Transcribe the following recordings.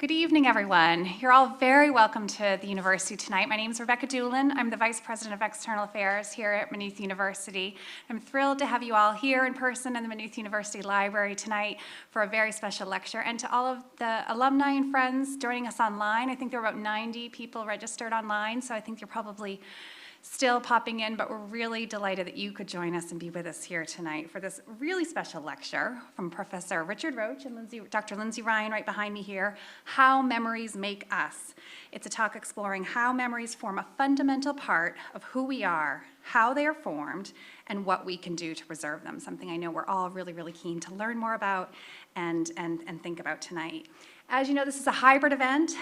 Good evening, everyone. You're all very welcome to the university tonight. My name is Rebecca Doolin. I'm the Vice President of External Affairs here at Maynooth University. I'm thrilled to have you all here in person in the Maynooth University Library tonight for a very special lecture. And to all of the alumni and friends joining us online, I think there were about 90 people registered online, so I think you're probably still popping in, but we're really delighted that you could join us and be with us here tonight for this really special lecture from Professor Richard Roche and Dr. Linzi Ryan right behind me here, How Memories Make Us. It's a talk exploring how memories form a fundamental part of who we are, how they are formed, and what we can do to preserve them, something I know we're all really, really keen to learn more about and think about tonight. As you know, this is a hybrid event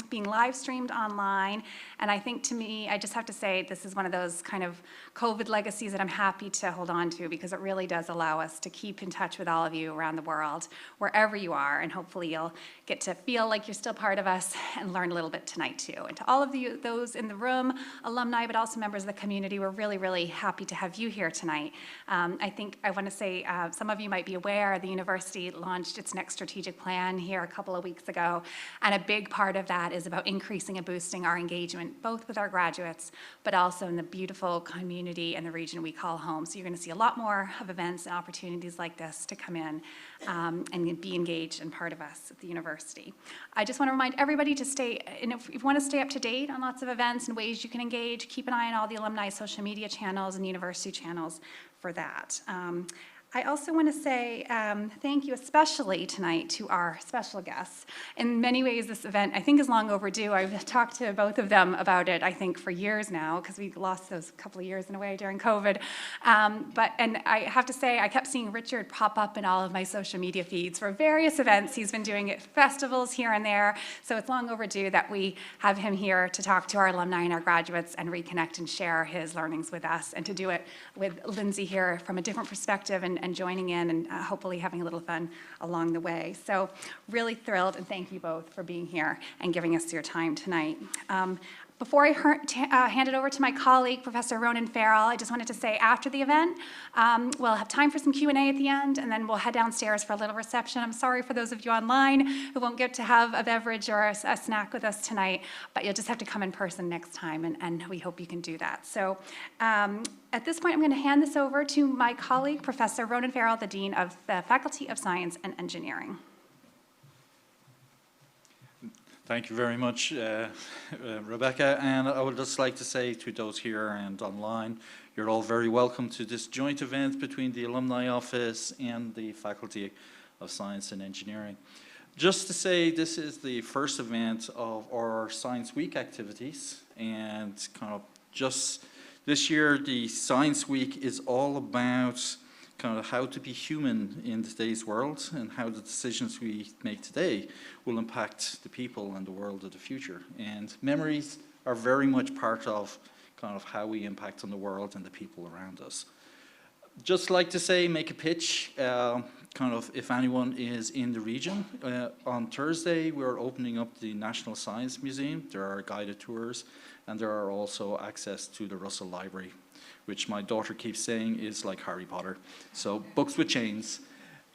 being live streamed online, and I think to me, I just have to say this is one of those kind of COVID legacies that I'm happy to hold on to because it really does allow us to keep in touch with all of you around the world, wherever you are, and hopefully you'll get to feel like you're still part of us and learn a little bit tonight too. And to all of you, those in the room, alumni, but also members of the community, we're really, really happy to have you here tonight. I think I want to say some of you might be aware the university launched its next strategic plan here a couple of weeks ago, and a big part of that is about increasing and boosting our engagement, both with our graduates, but also in the beautiful community and the region we call home. So you're going to see a lot more of events and opportunities like this to come in and be engaged and part of us at the university. I just want to remind everybody to stay, and if you want to stay up to date on lots of events and ways you can engage, keep an eye on all the alumni social media channels and university channels for that. I also want to say thank you especially tonight to our special guests. In many ways, this event, I think, is long overdue. I've talked to both of them about it, I think, for years now, because we lost those couple of years in a way during COVID. And I have to say, I kept seeing Richard pop up in all of my social media feeds for various events he's been doing at festivals here and there. So it's long overdue that we have him here to talk to our alumni and our graduates and reconnect and share his learnings with us, and to do it with Linzi here from a different perspective and joining in and hopefully having a little fun along the way. So really thrilled, and thank you both for being here and giving us your time tonight. Before I hand it over to my colleague, Professor Ronan Farrell, I just wanted to say after the event, we'll have time for some Q&A at the end, and then we'll head downstairs for a little reception. I'm sorry for those of you online who won't get to have a beverage or a snack with us tonight, but you'll just have to come in person next time, and we hope you can do that. So at this point, I'm going to hand this over to my colleague, Professor Ronan Farrell, the Dean of the Faculty of Science and Engineering. Thank you very much, Rebecca, and I would just like to say to those here and online, you're all very welcome to this joint event between the Alumni Office and the Faculty of Science and Engineering. Just to say, this is the first event of our Science Week activities, and kind of just this year, the Science Week is all about kind of how to be human in today's world and how the decisions we make today will impact the people and the world of the future. And memories are very much part of kind of how we impact on the world and the people around us. Just like to say, make a pitch, kind of if anyone is in the region. On Thursday, we're opening up the National Science Museum. There are guided tours, and there are also access to the Russell Library, which my daughter keeps saying is like Harry Potter. So books with chains.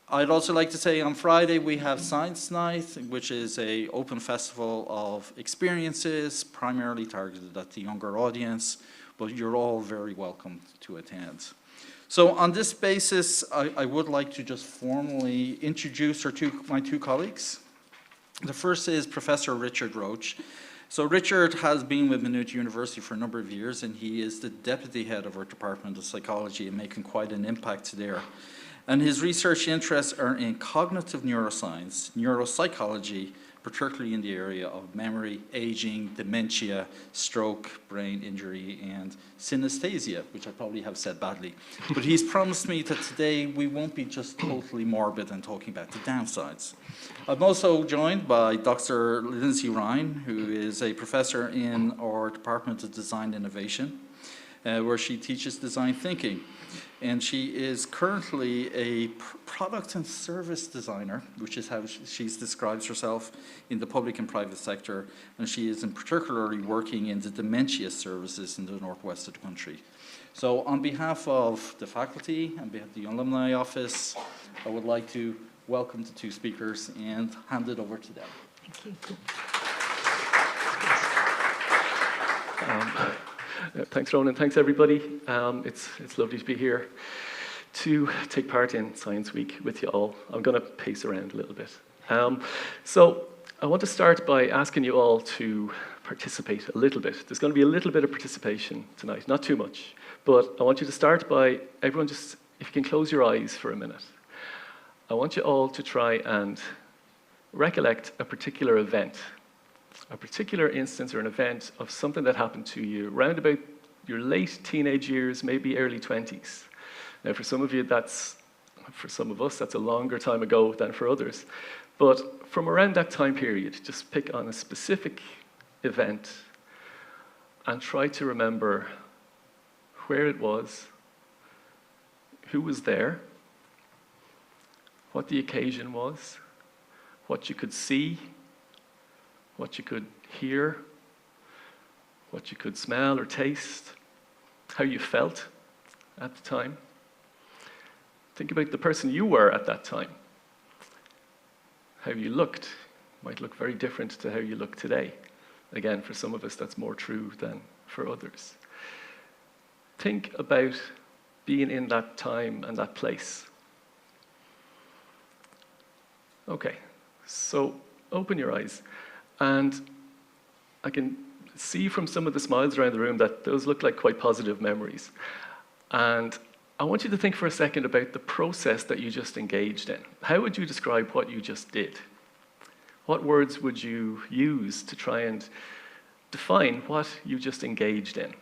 I'd also like to say on Friday we have Science Night, which is an open festival of experiences, primarily targeted at the younger audience, but you're all very welcome to attend. So on this basis, I would like to just formally introduce my two colleagues. The first is Professor Richard Roche. So Richard has been with Maynooth University for a number of years, and he is the deputy head of our Department of Psychology and making quite an impact there. And his research interests are in cognitive neuroscience, neuropsychology, particularly in the area of memory, aging, dementia, stroke, brain injury, and synesthesia, which I probably have said badly. But he's promised me that today we won't be just totally morbid and talking about the downsides. I'm also joined by Dr. Linzi Ryan, who is a professor in our Department of Design Innovation, where she teaches design thinking. And she is currently a product and service designer, which is how she describes herself in the public and private sector. And she is in particularly working in the dementia services in the northwest of the country. So on behalf of the faculty and behalf of the Alumni Office, I would like to welcome the two speakers and hand it over to them. Thank you. Thanks, Ronan. Thanks, everybody. It's lovely to be here to take part in Science Week with you all. I'm going to pace around a little bit. So I want to start by asking you all to participate a little bit. There's going to be a little bit of participation tonight, not too much. But I want you to start by, everyone just, if you can close your eyes for a minute. I want you all to try and recollect a particular event, a particular instance or an event of something that happened to you around about your late teenage years, maybe early 20s. Now, for some of you, for some of us, that's a longer time ago than for others. But from around that time period, just pick on a specific event and try to remember where it was, who was there, what the occasion was, what you could see, what you could hear, what you could smell or taste, how you felt at the time. Think about the person you were at that time. How you looked might look very different to how you look today. Again, for some of us, that's more true than for others. Think about being in that time and that place. Okay, so open your eyes. And I can see from some of the smiles around the room that those look like quite positive memories. And I want you to think for a second about the process that you just engaged in. How would you describe what you just did? What words would you use to try and define what you just engaged in?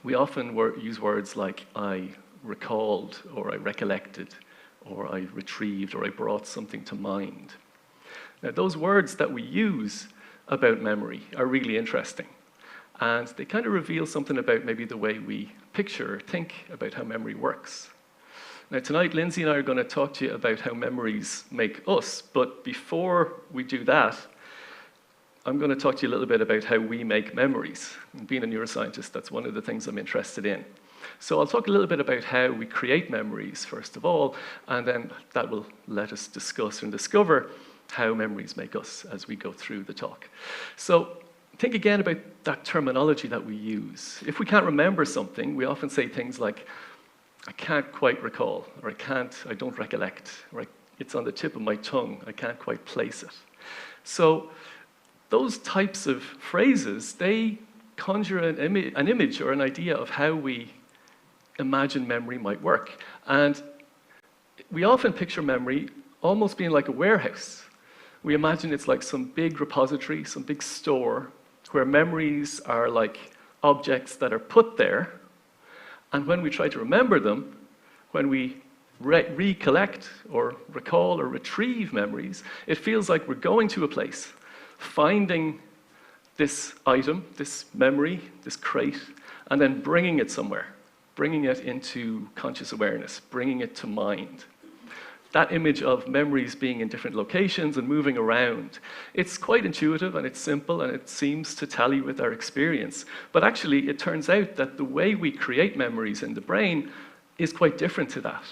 We often use words like I recalled, or I recollected, or I retrieved, or I brought something to mind. Now, those words that we use about memory are really interesting. And they kind of reveal something about maybe the way we picture or think about how memory works. Now, tonight, Linzi and I are going to talk to you about how memories make us. But before we do that, I'm going to talk to you a little bit about how we make memories. And being a neuroscientist, that's one of the things I'm interested in. So I'll talk a little bit about how we create memories, first of all, and then that will let us discuss and discover how memories make us as we go through the talk. So think again about that terminology that we use. If we can't remember something, we often say things like, I can't quite recall, or I don't recollect, or it's on the tip of my tongue, I can't quite place it. So those types of phrases, they conjure an image or an idea of how we imagine memory might work. And we often picture memory almost being like a warehouse. We imagine it's like some big repository, some big store, where memories are like objects that are put there. And when we try to remember them, when we recollect or recall or retrieve memories, it feels like we're going to a place, finding this item, this memory, this crate, and then bringing it somewhere, bringing it into conscious awareness, bringing it to mind. That image of memories being in different locations and moving around, it's quite intuitive and it's simple and it seems to tally with our experience. But actually, it turns out that the way we create memories in the brain is quite different to that.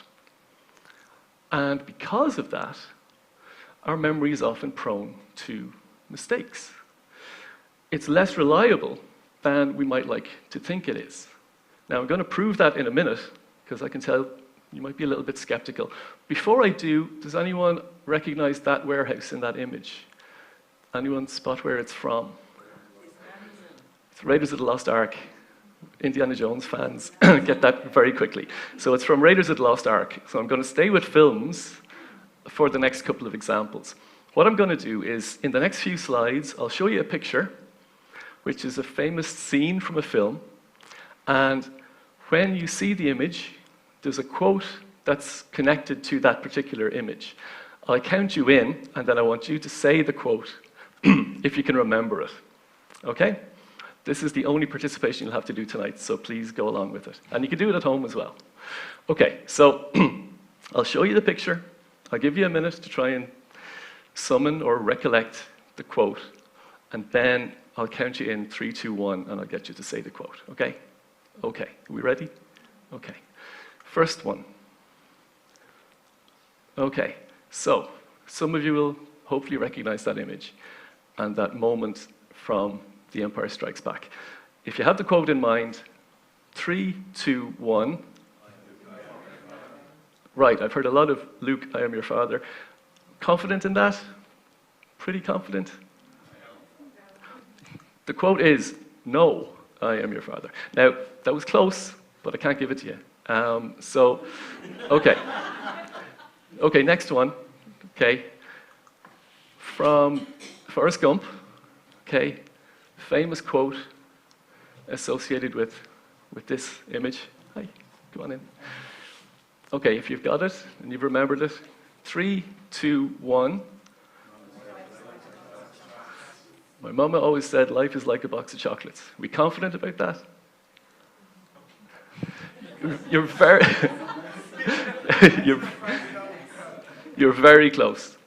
And because of that, our memory is often prone to mistakes. It's less reliable than we might like to think it is. Now, I'm going to prove that in a minute, because I can tell you might be a little bit skeptical. Before I do, does anyone recognize that warehouse in that image? Anyone spot where it's from? It's Raiders of the Lost Ark. Indiana Jones fans get that very quickly. So it's from Raiders of the Lost Ark. So I'm going to stay with films for the next couple of examples. What I'm going to do is, in the next few slides, I'll show you a picture, which is a famous scene from a film. And when you see the image, there's a quote that's connected to that particular image. I'll count you in, and then I want you to say the quote if you can remember it. Okay? This is the only participation you'll have to do tonight, so please go along with it. And you can do it at home as well. Okay, so I'll show you the picture. I'll give you a minute to try and summon or recollect the quote, and then I'll count you in 3, 2, 1, and I'll get you to say the quote. Okay? Okay. Are we ready? Okay. First one. Okay. So some of you will hopefully recognize that image and that moment from The Empire Strikes Back. If you have the quote in mind, 3, 2, 1. Right, I've heard a lot of Luke, I am your father. Confident in that? Pretty confident? The quote is, no, I am your father. Now, that was close, but I can't give it to you. Okay. Okay, next one. Okay. From Forrest Gump. Okay. Famous quote associated with this image. Hi, go on in. Okay, if you've got it and you've remembered it. 3, 2, 1. My mama always said life is like a box of chocolates. Are we confident about that? You're very, you're very close.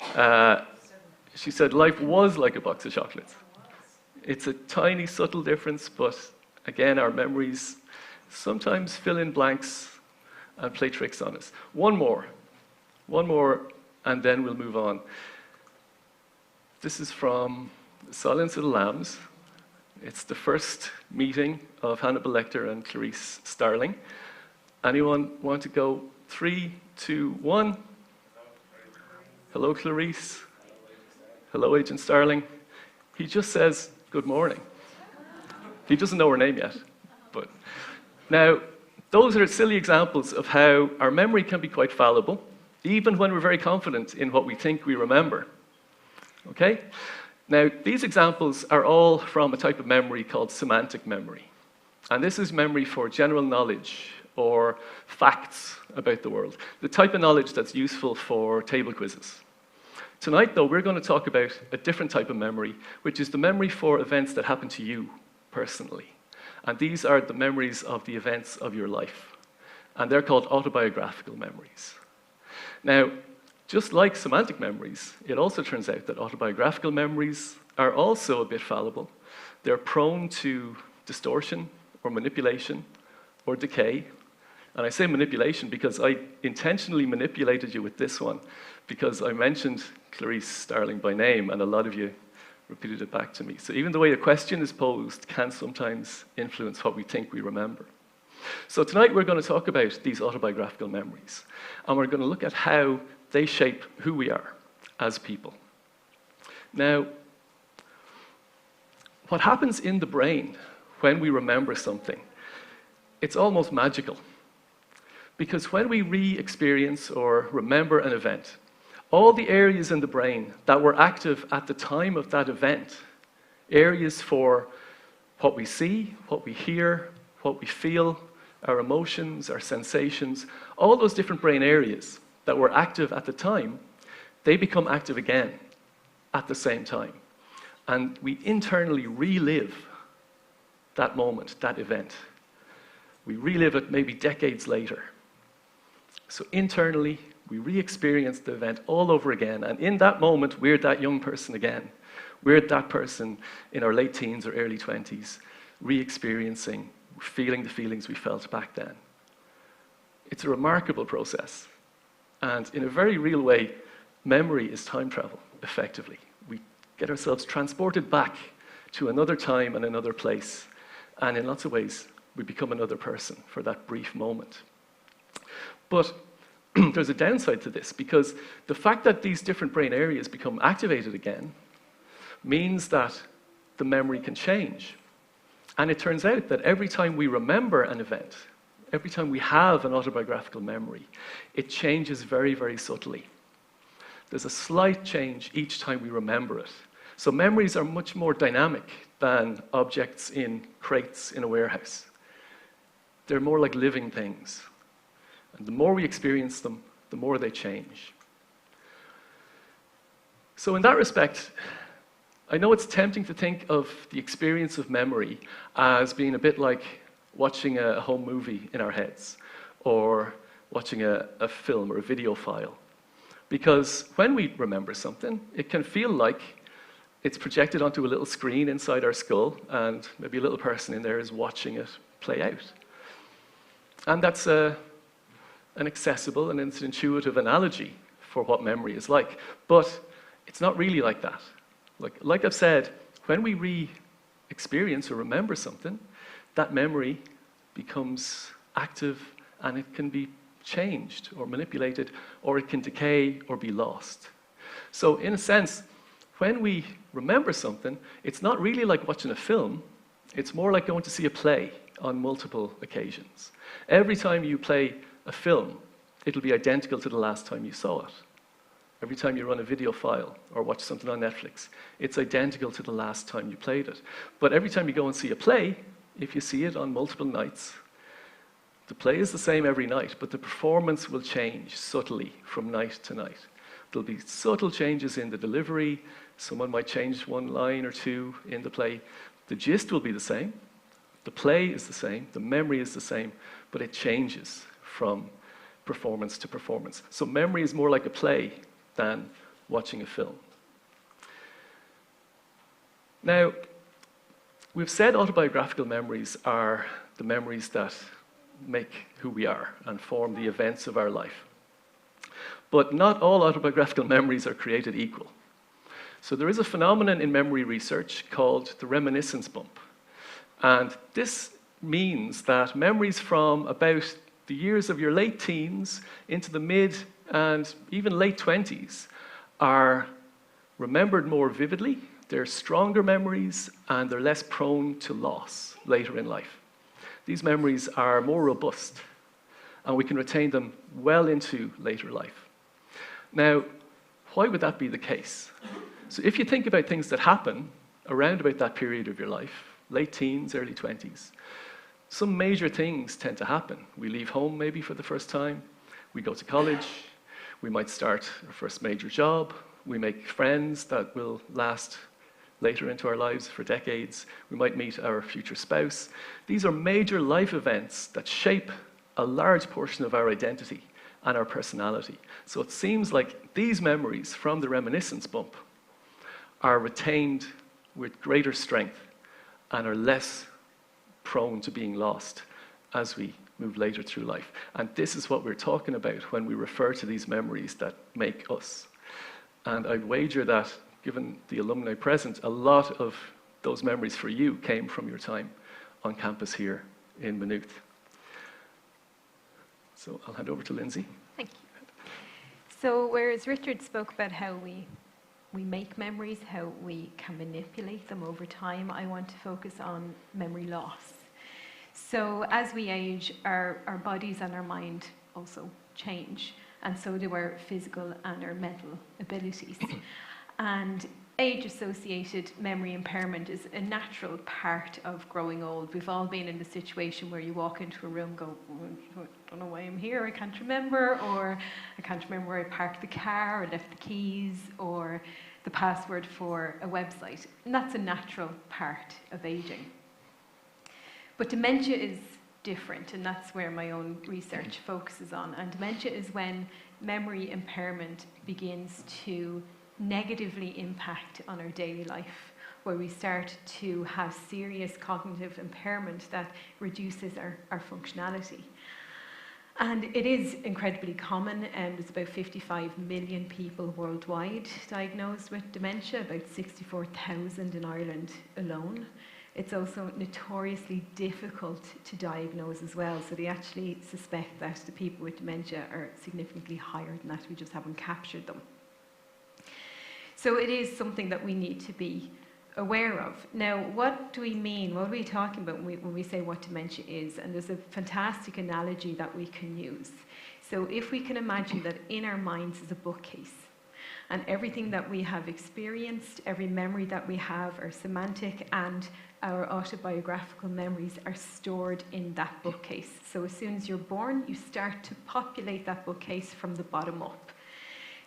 She said life was like a box of chocolates. It's a tiny, subtle difference, but again, our memories sometimes fill in blanks and play tricks on us. One more, and then we'll move on. This is from Silence of the Lambs. It's the first meeting of Hannibal Lecter and Clarice Starling. Anyone want to go 3, 2, 1? Hello, Clarice. Hello, Agent Starling. He just says, good morning. He doesn't know her name yet. But now, those are silly examples of how our memory can be quite fallible, even when we're very confident in what we think we remember. Okay? Now, these examples are all from a type of memory called semantic memory. And this is memory for general knowledge or facts about the world, the type of knowledge that's useful for table quizzes. Tonight, though, we're going to talk about a different type of memory, which is the memory for events that happen to you personally. And these are the memories of the events of your life. And they're called autobiographical memories. Now, just like semantic memories, it also turns out that autobiographical memories are also a bit fallible. They're prone to distortion or manipulation or decay. And I say manipulation because I intentionally manipulated you with this one because I mentioned Clarice Starling by name and a lot of you repeated it back to me. So even the way a question is posed can sometimes influence what we think we remember. So tonight we're going to talk about these autobiographical memories. And we're going to look at how they shape who we are as people. Now, what happens in the brain when we remember something, it's almost magical. Because when we re-experience or remember an event, all the areas in the brain that were active at the time of that event, areas for what we see, what we hear, what we feel, our emotions, our sensations, all those different brain areas that were active at the time, they become active again at the same time. And we internally relive that moment, that event. We relive it maybe decades later. So internally, we re-experience the event all over again. And in that moment, we're that young person again. We're that person in our late teens or early 20s, re-experiencing, feeling the feelings we felt back then. It's a remarkable process. And in a very real way, memory is time travel, effectively. We get ourselves transported back to another time and another place. And in lots of ways, we become another person for that brief moment. But there's a downside to this, because the fact that these different brain areas become activated again means that the memory can change. And it turns out that every time we remember an event, every time we have an autobiographical memory, it changes very, very subtly. There's a slight change each time we remember it. So memories are much more dynamic than objects in crates in a warehouse. They're more like living things. And the more we experience them, the more they change. So in that respect, I know it's tempting to think of the experience of memory as being a bit like watching a home movie in our heads, or watching a film or a video file. Because when we remember something, it can feel like it's projected onto a little screen inside our skull, and maybe a little person in there is watching it play out. And that's an accessible and it's an intuitive analogy for what memory is like. But it's not really like that. Like I've said, when we re-experience or remember something, that memory becomes active and it can be changed or manipulated, or it can decay or be lost. So in a sense, when we remember something, it's not really like watching a film, it's more like going to see a play on multiple occasions. Every time you play a film, it'll be identical to the last time you saw it. Every time you run a video file or watch something on Netflix, it's identical to the last time you played it. But every time you go and see a play, if you see it on multiple nights, the play is the same every night, but the performance will change subtly from night to night. There'll be subtle changes in the delivery. Someone might change one line or two in the play. The gist will be the same. The play is the same. The memory is the same, but it changes from performance to performance. So memory is more like a play than watching a film. Now, we've said autobiographical memories are the memories that make who we are and form the events of our life. But not all autobiographical memories are created equal. So there is a phenomenon in memory research called the reminiscence bump. And this means that memories from about the years of your late teens into the mid and even late 20s are remembered more vividly, they're stronger memories, and they're less prone to loss later in life. These memories are more robust, and we can retain them well into later life. Now, why would that be the case? So if you think about things that happen around about that period of your life, late teens, early 20s, some major things tend to happen. We leave home maybe for the first time, we go to college, we might start our first major job, we make friends that will last later into our lives for decades, we might meet our future spouse. These are major life events that shape a large portion of our identity and our personality. So it seems like these memories from the reminiscence bump are retained with greater strength and are less prone to being lost as we move later through life. And this is what we're talking about when we refer to these memories that make us. And I'd wager that, given the alumni present, a lot of those memories for you came from your time on campus here in Maynooth. So I'll hand over to Linzi. Thank you. So whereas Richard spoke about how we make memories, how we can manipulate them over time, I want to focus on memory loss. So as we age, our bodies and our mind also change, and so do our physical and our mental abilities. And age-associated memory impairment is a natural part of growing old. We've all been in the situation where you walk into a room, go, I don't know why I'm here, I can't remember, or I can't remember where I parked the car, or left the keys, or the password for a website. And that's a natural part of aging. But dementia is different, and that's where my own research focuses on. And dementia is when memory impairment begins to negatively impact on our daily life, where we start to have serious cognitive impairment that reduces our functionality. And it is incredibly common, and there's about 55 million people worldwide diagnosed with dementia, about 64,000 in Ireland alone. It's also notoriously difficult to diagnose as well, so they actually suspect that the people with dementia are significantly higher than that, we just haven't captured them. So it is something that we need to be aware of. Now, what do we mean? What are we talking about when we say what dementia is? And there's a fantastic analogy that we can use. So if we can imagine that in our minds is a bookcase, and everything that we have experienced, every memory that we have, our semantic and our autobiographical memories are stored in that bookcase. So as soon as you're born, you start to populate that bookcase from the bottom up.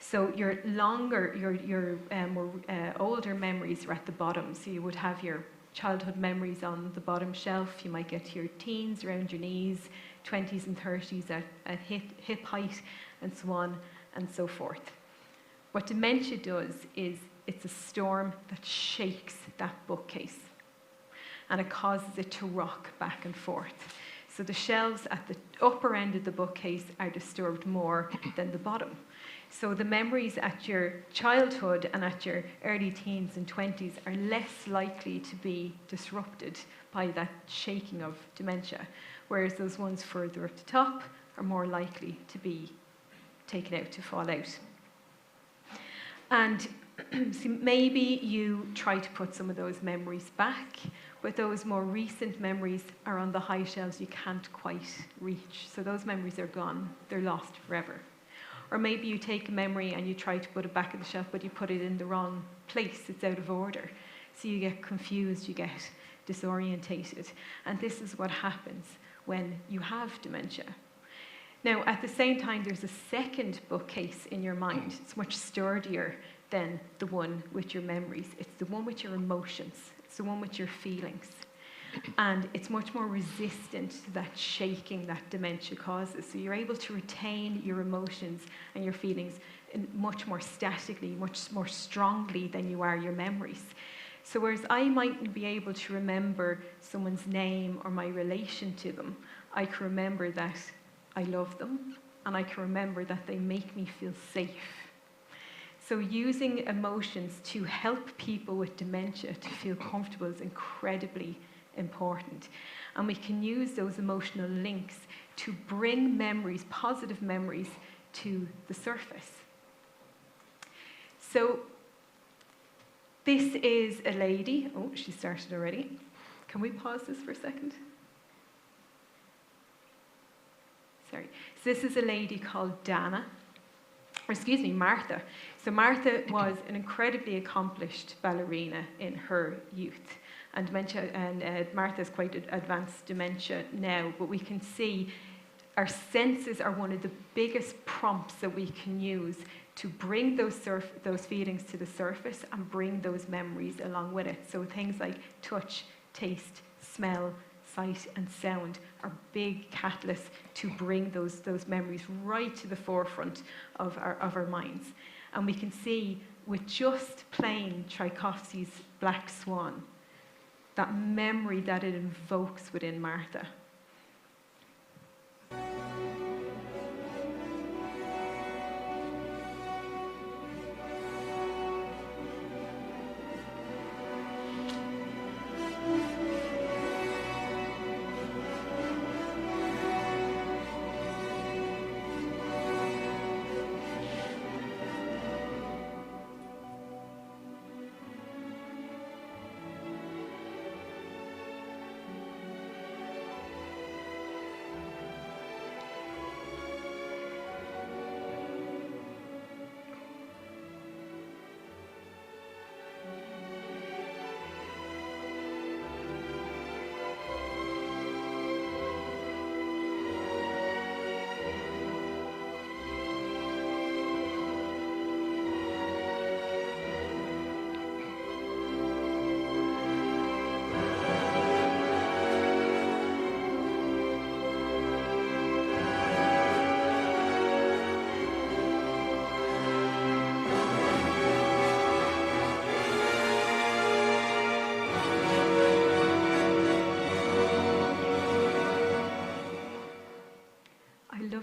So your more older memories are at the bottom. So you would have your childhood memories on the bottom shelf. You might get to your teens around your knees, 20s and 30s at hip height, and so on and so forth. What dementia does is it's a storm that shakes that bookcase, and it causes it to rock back and forth. So the shelves at the upper end of the bookcase are disturbed more than the bottom. So the memories at your childhood and at your early teens and 20s are less likely to be disrupted by that shaking of dementia, whereas those ones further up the top are more likely to be taken out, to fall out. And so maybe you try to put some of those memories back, but those more recent memories are on the high shelves you can't quite reach. So those memories are gone, they're lost forever. Or maybe you take a memory and you try to put it back on the shelf, but you put it in the wrong place, it's out of order. So you get confused, you get disorientated. And this is what happens when you have dementia. Now, at the same time, there's a second bookcase in your mind. It's much sturdier than the one with your memories. It's the one with your emotions. It's the one with your feelings. And it's much more resistant to that shaking that dementia causes. So you're able to retain your emotions and your feelings much more statically, much more strongly than you are your memories. So whereas I mightn't be able to remember someone's name or my relation to them, I can remember that I love them, and I can remember that they make me feel safe. So using emotions to help people with dementia to feel comfortable is incredibly important. And we can use those emotional links to bring memories, positive memories, to the surface. So this is a lady. Oh, she started already. Can we pause this for a second? Sorry. So this is a lady called Martha. So Martha was an incredibly accomplished ballerina in her youth. And Martha has quite advanced dementia now, but we can see our senses are one of the biggest prompts that we can use to bring those feelings to the surface and bring those memories along with it. So things like touch, taste, smell, sight and sound are big catalysts to bring those memories right to the forefront of our minds. And we can see with just playing Tchaikovsky's Black Swan, that memory that it invokes within Martha.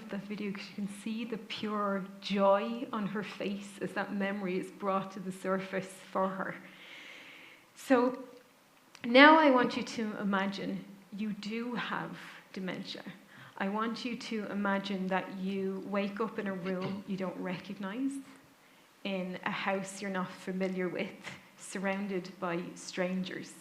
That video, because you can see the pure joy on her face as that memory is brought to the surface for her. So now I want you to imagine you do have dementia. I want you to imagine that you wake up in a room you don't recognize, in a house you're not familiar with, surrounded by strangers.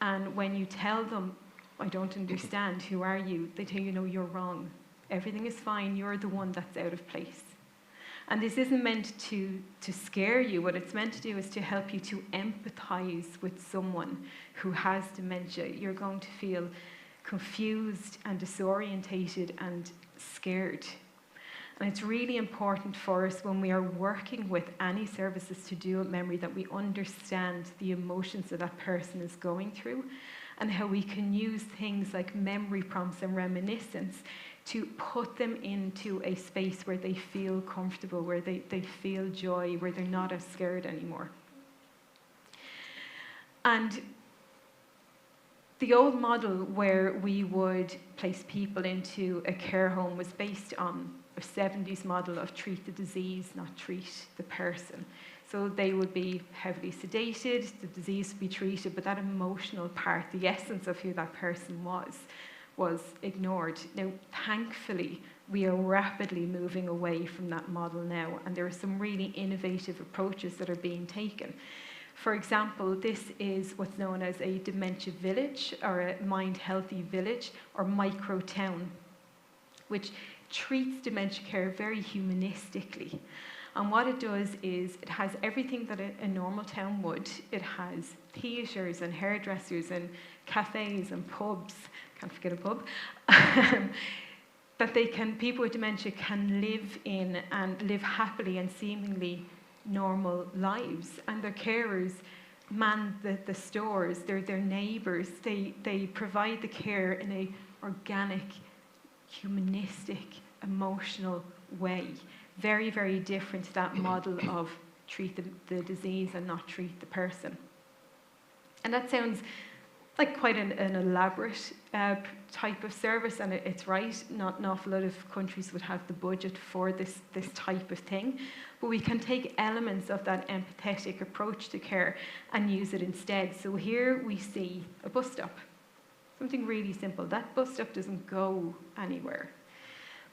And when you tell them, I don't understand, who are you? They tell you, no, you're wrong. Everything is fine, you're the one that's out of place. And this isn't meant to scare you. What it's meant to do is to help you to empathize with someone who has dementia. You're going to feel confused and disorientated and scared. And it's really important for us when we are working with any services to do with memory that we understand the emotions that that person is going through and how we can use things like memory prompts and reminiscence to put them into a space where they feel comfortable, where they feel joy, where they're not as scared anymore. And The old model where we would place people into a care home was based on a 70s model of treat the disease, not treat the person. So they would be heavily sedated, the disease would be treated, but that emotional part, the essence of who that person was ignored. Now, thankfully, we are rapidly moving away from that model now, and there are some really innovative approaches that are being taken. For example, this is what's known as a dementia village, or a mind healthy village, or micro town, which treats dementia care very humanistically. And what it does is it has everything that a normal town would. It has theatres and hairdressers and cafes and pubs, can't forget a pub, that people with dementia can live in and live happily and seemingly normal lives. And their carers man the stores, they're their neighbours, they provide the care in an organic, humanistic, emotional way. Very, very different to that model of treat the disease and not treat the person. And that sounds like quite an elaborate type of service, and it's right. Not an awful lot of countries would have the budget for this type of thing. But we can take elements of that empathetic approach to care and use it instead. So here we see a bus stop. Something really simple. That bus stop doesn't go anywhere.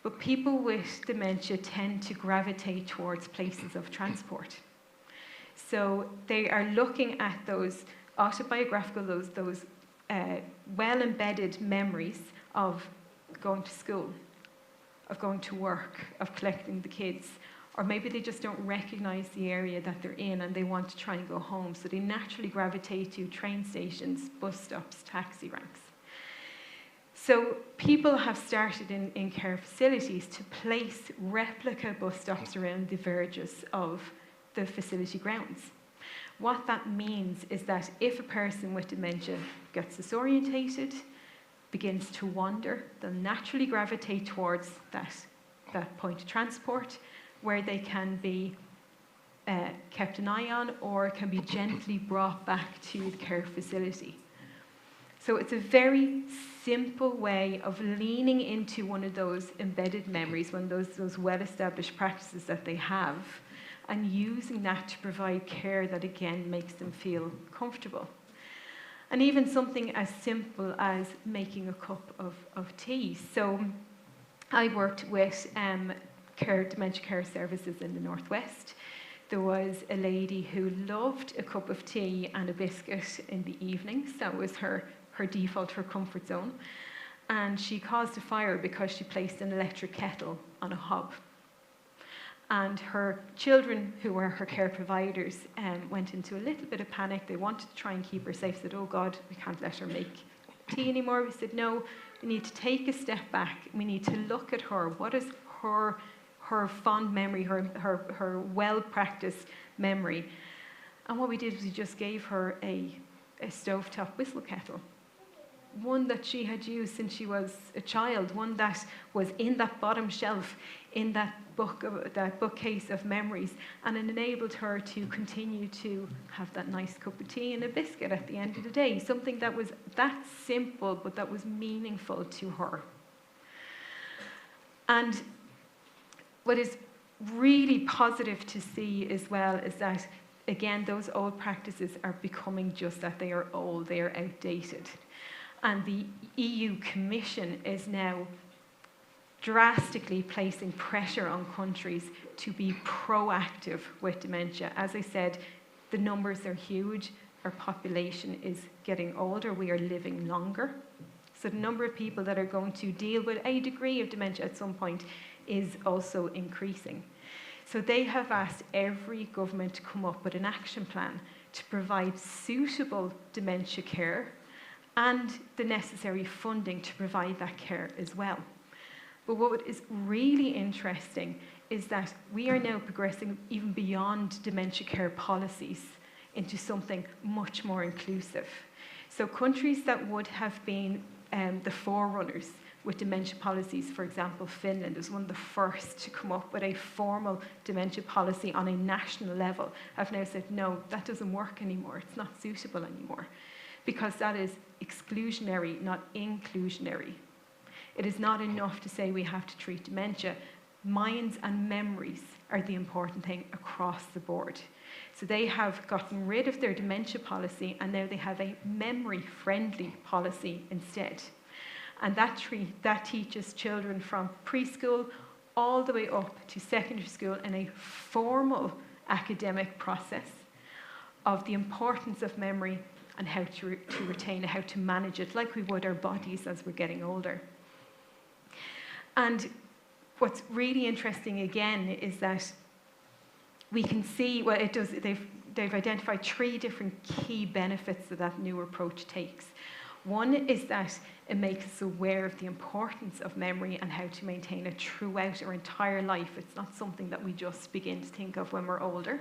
But people with dementia tend to gravitate towards places of transport. So they are looking at those autobiographical, those well-embedded memories of going to school, of going to work, of collecting the kids, or maybe they just don't recognize the area that they're in and they want to try and go home. So they naturally gravitate to train stations, bus stops, taxi ranks. So people have started in care facilities to place replica bus stops around the verges of the facility grounds. What that means is that if a person with dementia gets disorientated, begins to wander, they'll naturally gravitate towards that point of transport where they can be kept an eye on or can be gently brought back to the care facility. So it's a very simple way of leaning into one of those embedded memories, one of those well-established practices that they have, and using that to provide care that, again, makes them feel comfortable. And even something as simple as making a cup of tea. So I worked with dementia care services in the Northwest. There was a lady who loved a cup of tea and a biscuit in the evenings. That was her default, her comfort zone. And she caused a fire because she placed an electric kettle on a hob. And her children, who were her care providers, went into a little bit of panic. They wanted to try and keep her safe, said, oh God, we can't let her make tea anymore. We said, no, we need to take a step back. We need to look at her. What is her fond memory, her well-practiced memory? And what we did was we just gave her a stovetop whistle kettle. One that she had used since she was a child, one that was in that bottom shelf, in that bookcase of memories, and it enabled her to continue to have that nice cup of tea and a biscuit at the end of the day, something that was that simple but that was meaningful to her. And what is really positive to see as well is that, again, those old practices are becoming just that. They are old, they are outdated. And the EU Commission is now drastically placing pressure on countries to be proactive with dementia. As I said, the numbers are huge. Our population is getting older. We are living longer. So the number of people that are going to deal with a degree of dementia at some point is also increasing. So they have asked every government to come up with an action plan to provide suitable dementia care and the necessary funding to provide that care as well. But what is really interesting is that we are now progressing even beyond dementia care policies into something much more inclusive. So countries that would have been the forerunners with dementia policies, for example, Finland is one of the first to come up with a formal dementia policy on a national level, have now said, no, that doesn't work anymore. It's not suitable anymore. because that is exclusionary, not inclusionary. It is not enough to say we have to treat dementia. Minds and memories are the important thing across the board. So they have gotten rid of their dementia policy, and now they have a memory-friendly policy instead. And that teaches children from preschool all the way up to secondary school in a formal academic process of the importance of memory and how to retain it, how to manage it, like we would our bodies as we're getting older. And what's really interesting again is that we can see, well, they've identified 3 different key benefits that new approach takes. One is that it makes us aware of the importance of memory and how to maintain it throughout our entire life. It's not something that we just begin to think of when we're older.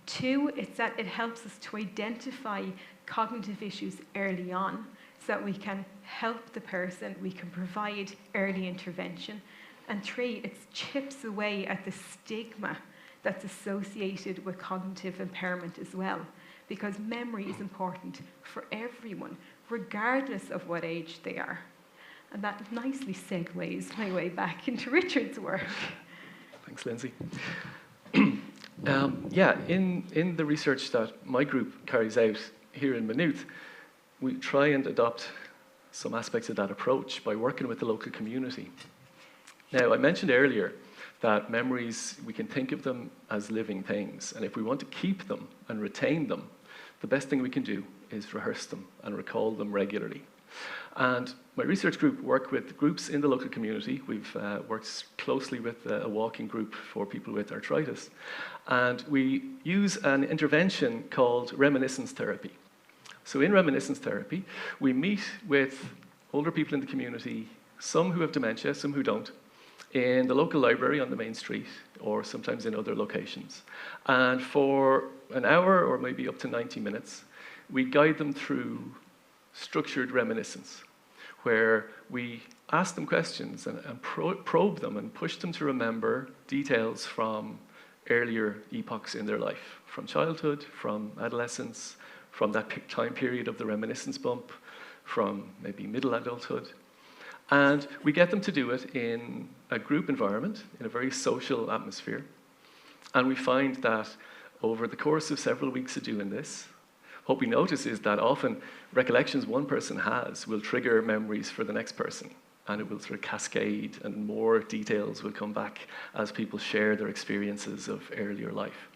2, it's that it helps us to identify cognitive issues early on so that we can help the person, we can provide early intervention. And 3, it chips away at the stigma that's associated with cognitive impairment as well, because memory is important for everyone, regardless of what age they are. And that nicely segues my way back into Richard's work. Thanks, Linzi. Yeah, in the research that my group carries out here in Maynooth, we try and adopt some aspects of that approach by working with the local community. Now, I mentioned earlier that memories, we can think of them as living things, and if we want to keep them and retain them, the best thing we can do is rehearse them and recall them regularly. And my research group work with groups in the local community. We've worked closely with a walking group for people with arthritis, and we use an intervention called reminiscence therapy. So in reminiscence therapy, we meet with older people in the community, some who have dementia, some who don't, in the local library on the main street, or sometimes in other locations. And for an hour or maybe up to 90 minutes, we guide them through structured reminiscence, where we ask them questions and probe them and push them to remember details from earlier epochs in their life, from childhood, from adolescence, from that time period of the reminiscence bump, from maybe middle adulthood. And we get them to do it in a group environment, in a very social atmosphere. And we find that over the course of several weeks of doing this, what we notice is that often recollections one person has will trigger memories for the next person, and it will sort of cascade, and more details will come back as people share their experiences of earlier life.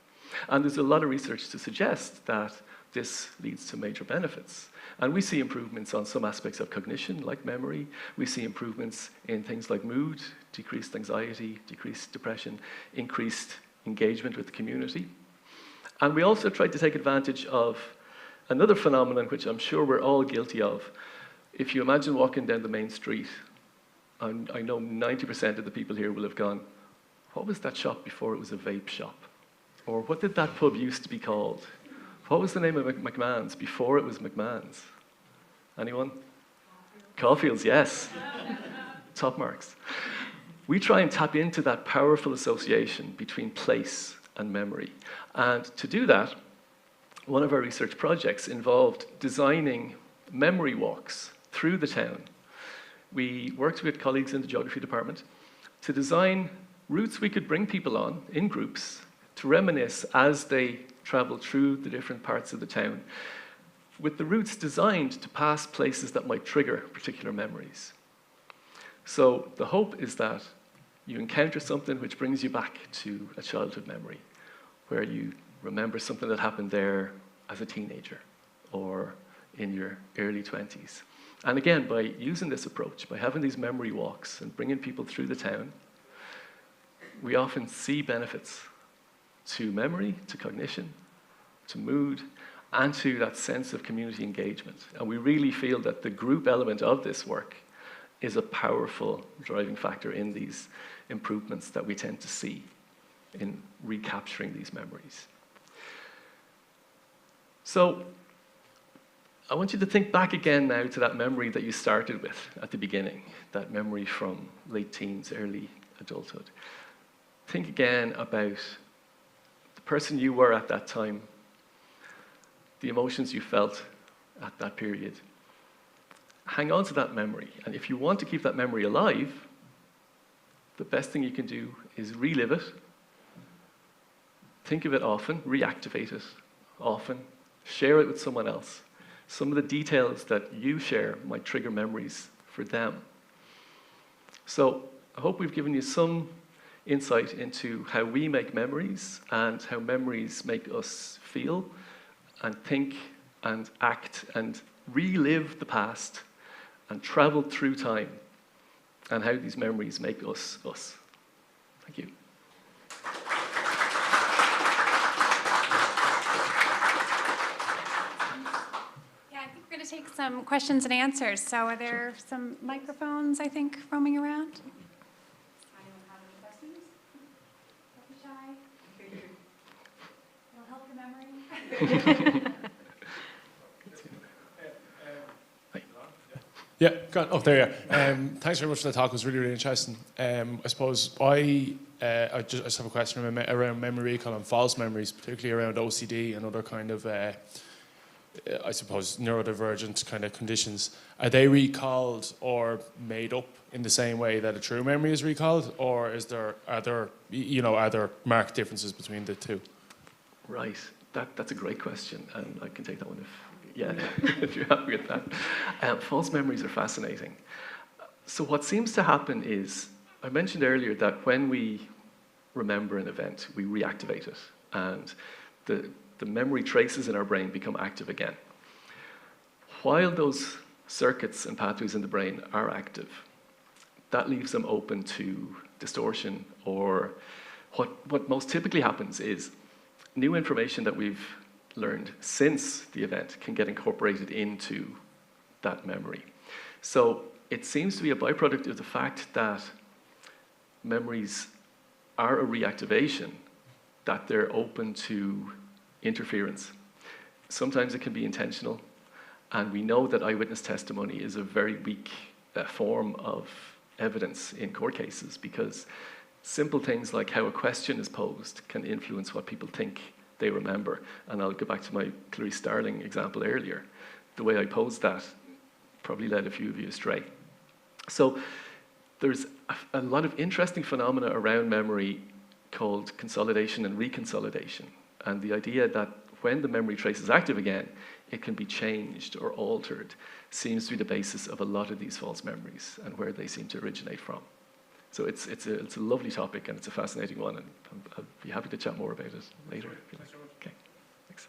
And there's a lot of research to suggest that this leads to major benefits. And we see improvements on some aspects of cognition, like memory. We see improvements in things like mood, decreased anxiety, decreased depression, increased engagement with the community. And we also tried to take advantage of another phenomenon, which I'm sure we're all guilty of. If you imagine walking down the main street, I know 90% of the people here will have gone, what was that shop before it was a vape shop? Or what did that pub used to be called? What was the name of McMahon's before it was McMahon's? Anyone? Caulfield's, yes. Top marks. We try and tap into that powerful association between place and memory. And to do that, one of our research projects involved designing memory walks through the town. We worked with colleagues in the geography department to design routes we could bring people on in groups to reminisce as they travel through the different parts of the town, with the routes designed to pass places that might trigger particular memories. So the hope is that you encounter something which brings you back to a childhood memory, where you remember something that happened there as a teenager or in your early 20s. And again, by using this approach, by having these memory walks and bringing people through the town, we often see benefits to memory, to cognition, to mood, and to that sense of community engagement. And we really feel that the group element of this work is a powerful driving factor in these improvements that we tend to see in recapturing these memories. So I want you to think back again now to that memory that you started with at the beginning, that memory from late teens, early adulthood. Think again about the person you were at that time, the emotions you felt, at that period. Hang on to that memory. And if you want to keep that memory alive, the best thing you can do is relive it, think of it often, reactivate it often, share it with someone else. Some of the details that you share might trigger memories for them. So I hope we've given you some insight into how we make memories and how memories make us feel and think and act and relive the past and travel through time, and how these memories make us us. Thank you. Yeah, I think we're going to take some questions and answers. So are there some microphones, I think, roaming around? Does anyone have any questions? Don't be shy. It'll help your memory. Yeah, go on. Oh, there you are. Thanks very much for the talk. It was really, really interesting. I suppose I just have a question around memory recall and false memories, particularly around OCD and other kind of, I suppose, neurodivergent kind of conditions. Are they recalled or made up in the same way that a true memory is recalled, or are there marked differences between the two? Right, that's a great question, and I can take that one if you're happy with that. False memories are fascinating. So what seems to happen is, I mentioned earlier that when we remember an event, we reactivate it, and the memory traces in our brain become active again. While those circuits and pathways in the brain are active, that leaves them open to distortion, or what most typically happens is new information that we've learned since the event can get incorporated into that memory. So it seems to be a byproduct of the fact that memories are a reactivation, that they're open to interference. Sometimes it can be intentional, and we know that eyewitness testimony is a very weak form of evidence in court cases, because simple things like how a question is posed can influence what people think they remember. And I'll go back to my Clarice Starling example earlier. The way I posed that probably led a few of you astray. So there's a lot of interesting phenomena around memory called consolidation and reconsolidation. And the idea that when the memory trace is active again, it can be changed or altered seems to be the basis of a lot of these false memories and where they seem to originate from. So it's a lovely topic, and it's a fascinating one, and I'll be happy to chat more about it later. If you like. Okay, thanks.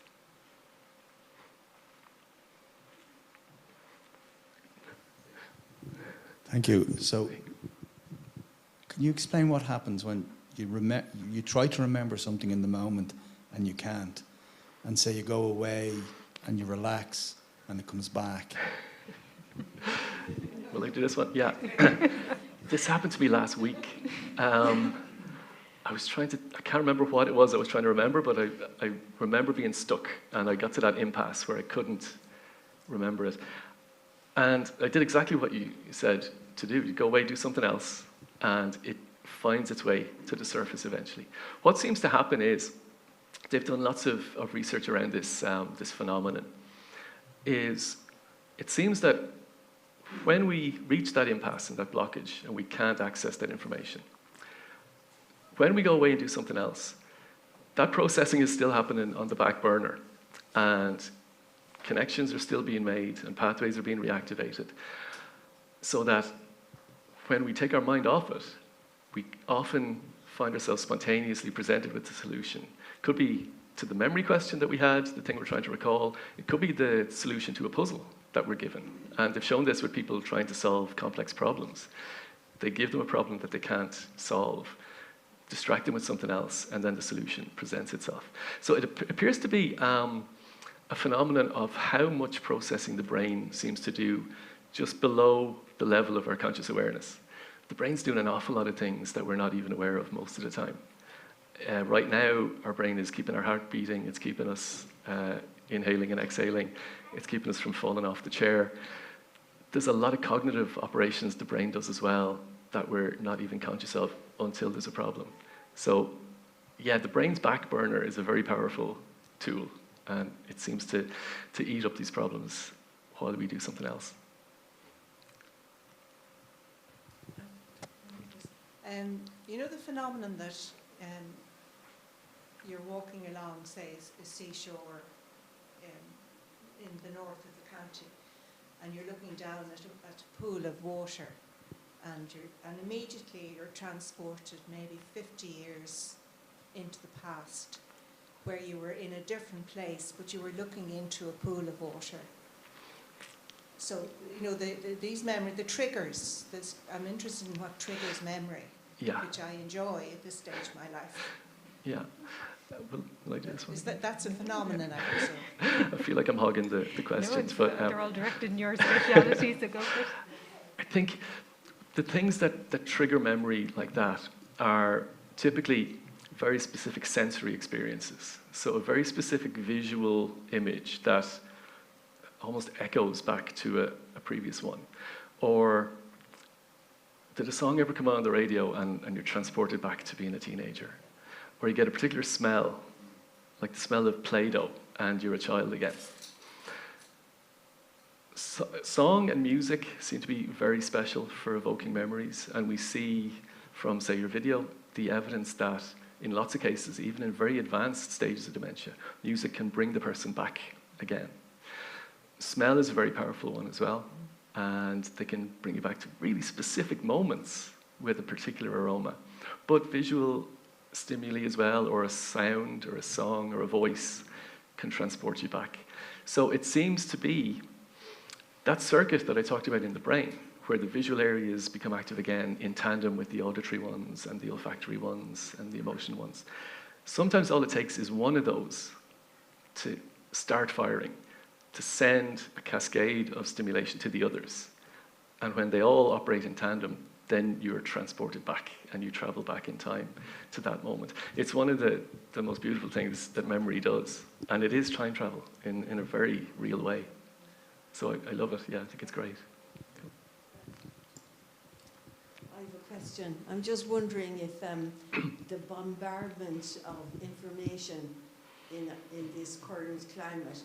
Thank you. So, can you explain what happens when you try to remember something in the moment and you can't, and say you go away and you relax and it comes back? Will I do this one? Yeah. This happened to me last week. I can't remember what it was I was trying to remember, but I remember being stuck, and I got to that impasse where I couldn't remember it. And I did exactly what you said to do. You go away, do something else, and it finds its way to the surface eventually. What seems to happen is, they've done lots of research around this, this phenomenon, is it seems that when we reach that impasse and that blockage and we can't access that information, when we go away and do something else, that processing is still happening on the back burner, and connections are still being made and pathways are being reactivated, so that when we take our mind off it, we often find ourselves spontaneously presented with the solution. Could be to the memory question that we had, the thing we're trying to recall. It could be the solution to a puzzle that we're given. And they've shown this with people trying to solve complex problems. They give them a problem that they can't solve, distract them with something else, and then the solution presents itself. So it appears to be a phenomenon of how much processing the brain seems to do just below the level of our conscious awareness. The brain's doing an awful lot of things that we're not even aware of most of the time. Right now, our brain is keeping our heart beating, it's keeping us inhaling and exhaling, it's keeping us from falling off the chair. There's a lot of cognitive operations the brain does as well that we're not even conscious of until there's a problem. So, yeah, the brain's back burner is a very powerful tool, and it seems to eat up these problems while we do something else. You know the phenomenon that you're walking along, say, a seashore in the north of the county, and you're looking down at a pool of water, and immediately you're transported maybe 50 years into the past, where you were in a different place, but you were looking into a pool of water. So, you know, these memories, the triggers, I'm interested in what triggers memory, which I enjoy at this stage of my life. Yeah. Will I do this one? That's a phenomenon, I presume. I feel like I'm hogging the questions. But they're all directed in your speciality, so go for it. I think the things that trigger memory like that are typically very specific sensory experiences. So a very specific visual image that almost echoes back to a previous one. Or did a song ever come on the radio and you're transported back to being a teenager? Or you get a particular smell, like the smell of Play-Doh, and you're a child again. Song and music seem to be very special for evoking memories, and we see from, say, your video, the evidence that in lots of cases, even in very advanced stages of dementia, music can bring the person back again. Smell is a very powerful one as well, and they can bring you back to really specific moments with a particular aroma. But visual stimuli as well, or a sound, or a song, or a voice can transport you back. So it seems to be that circuit that I talked about in the brain, where the visual areas become active again in tandem with the auditory ones, and the olfactory ones, and the emotion ones. Sometimes all it takes is one of those to start firing, to send a cascade of stimulation to the others. And when they all operate in tandem, then you're transported back and you travel back in time to that moment. It's one of the most beautiful things that memory does. And it is time travel in a very real way. So I love it. Yeah, I think it's great. I have a question. I'm just wondering if the bombardment of information in this current climate,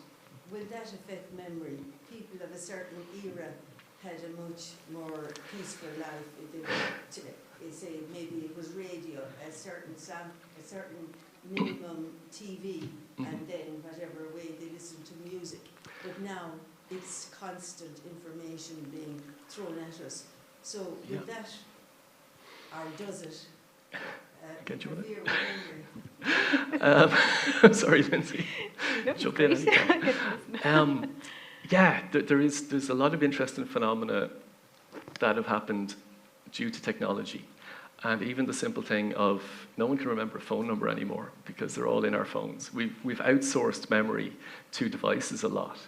will that affect memory? People of a certain era had a much more peaceful life. If they were say maybe it was radio, a certain minimum TV, and then whatever way they listened to music. But now it's constant information being thrown at us. So with that, or does it interfere with memory? Sorry, Linzi. Jump in anytime. There's a lot of interesting phenomena that have happened due to technology. And even the simple thing of no one can remember a phone number anymore because they're all in our phones. We've outsourced memory to devices a lot.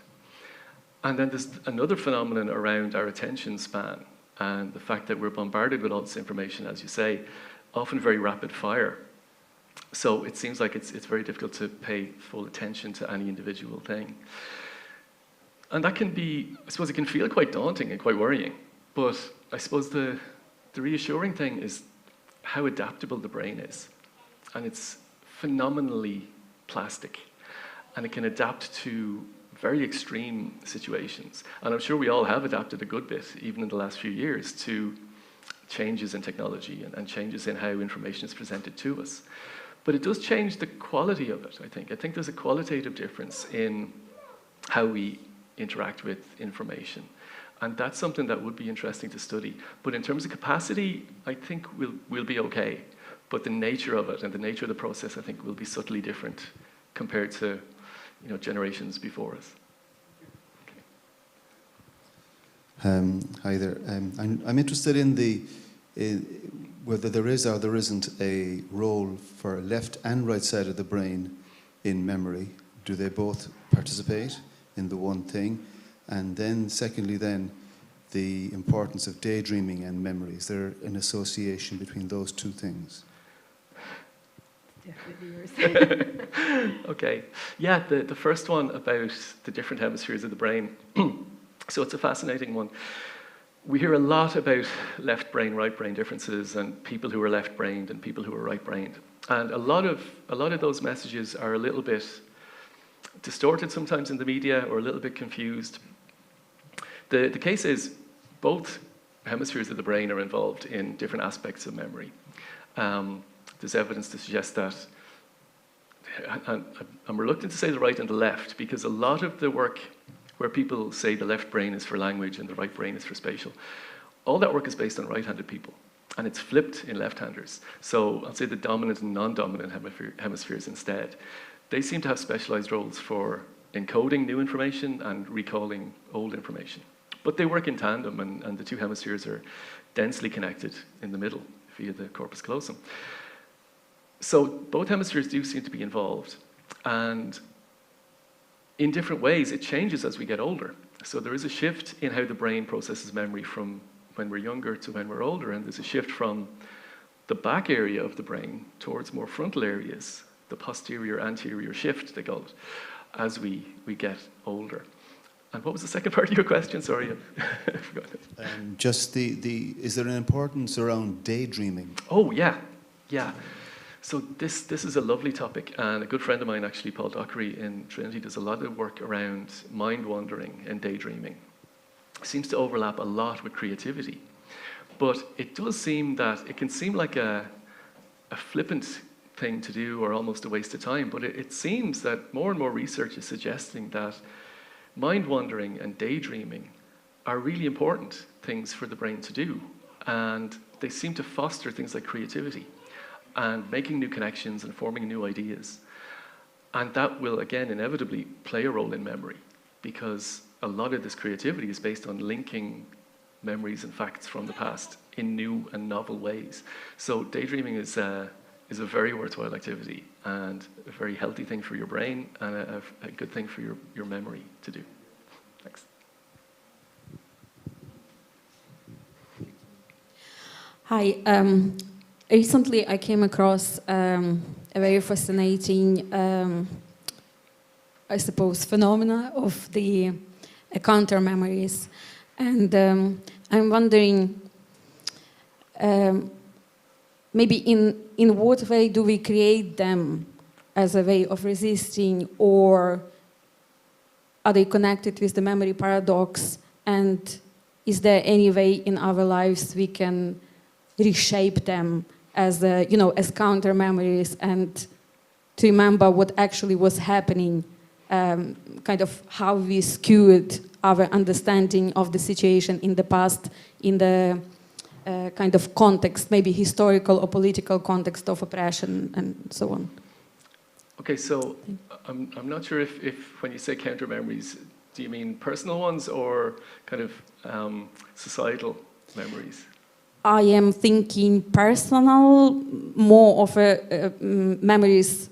And then there's another phenomenon around our attention span and the fact that we're bombarded with all this information, as you say, often very rapid fire. So it seems like it's very difficult to pay full attention to any individual thing. And that can be, I suppose it can feel quite daunting and quite worrying. But I suppose the reassuring thing is how adaptable the brain is. And it's phenomenally plastic. And it can adapt to very extreme situations. And I'm sure we all have adapted a good bit, even in the last few years, to changes in technology and changes in how information is presented to us. But it does change the quality of it, I think. I think there's a qualitative difference in how we interact with information. And that's something that would be interesting to study. But in terms of capacity, I think we'll be okay. But the nature of it and the nature of the process, I think, will be subtly different compared to generations before us. Hi there. I'm interested in whether there is or there isn't a role for left and right side of the brain in memory. Do they both participate in the one thing? And then secondly the importance of daydreaming and memory. Is there an association between those two things? Definitely yours. Okay. Yeah, the first one about the different hemispheres of the brain. So it's a fascinating one. We hear a lot about left brain, right brain differences and people who are left-brained and people who are right-brained. And a lot of those messages are a little bit distorted sometimes in the media or a little bit confused. The case is both hemispheres of the brain are involved in different aspects of memory. There's evidence to suggest that, and I'm reluctant to say the right and the left, because a lot of the work where people say the left brain is for language and the right brain is for spatial, all that work is based on right-handed people, and it's flipped in left-handers. So I'll say the dominant and non-dominant hemispheres instead. They seem to have specialized roles for encoding new information and recalling old information. But they work in tandem, and the two hemispheres are densely connected in the middle via the corpus callosum. So both hemispheres do seem to be involved, and in different ways it changes as we get older. So there is a shift in how the brain processes memory from when we're younger to when we're older, and there's a shift from the back area of the brain towards more frontal areas, the posterior-anterior shift, they call it, as we get older. And what was the second part of your question? Sorry, I forgot it. Just is there an importance around daydreaming? Oh, yeah. So this is a lovely topic, and a good friend of mine, actually, Paul Dockery in Trinity, does a lot of work around mind wandering and daydreaming. It seems to overlap a lot with creativity, but it does seem that it can seem like a flippant thing to do or almost a waste of time, but it seems that more and more research is suggesting that mind wandering and daydreaming are really important things for the brain to do, and they seem to foster things like creativity and making new connections and forming new ideas. And that will, again, inevitably play a role in memory, because a lot of this creativity is based on linking memories and facts from the past in new and novel ways. So daydreaming is a very worthwhile activity and a very healthy thing for your brain and a good thing for your memory to do. Thanks. Hi. Recently, I came across a very fascinating, I suppose, phenomena of the counter memories, and I'm wondering, maybe in what way do we create them as a way of resisting, or are they connected with the memory paradox? And is there any way in our lives we can reshape them as as counter memories, and to remember what actually was happening, kind of how we skewed our understanding of the situation in the past, in the kind of context, maybe historical or political context of oppression and so on. Okay, so I'm not sure if when you say counter memories, do you mean personal ones or kind of societal memories? I am thinking personal, more of memories,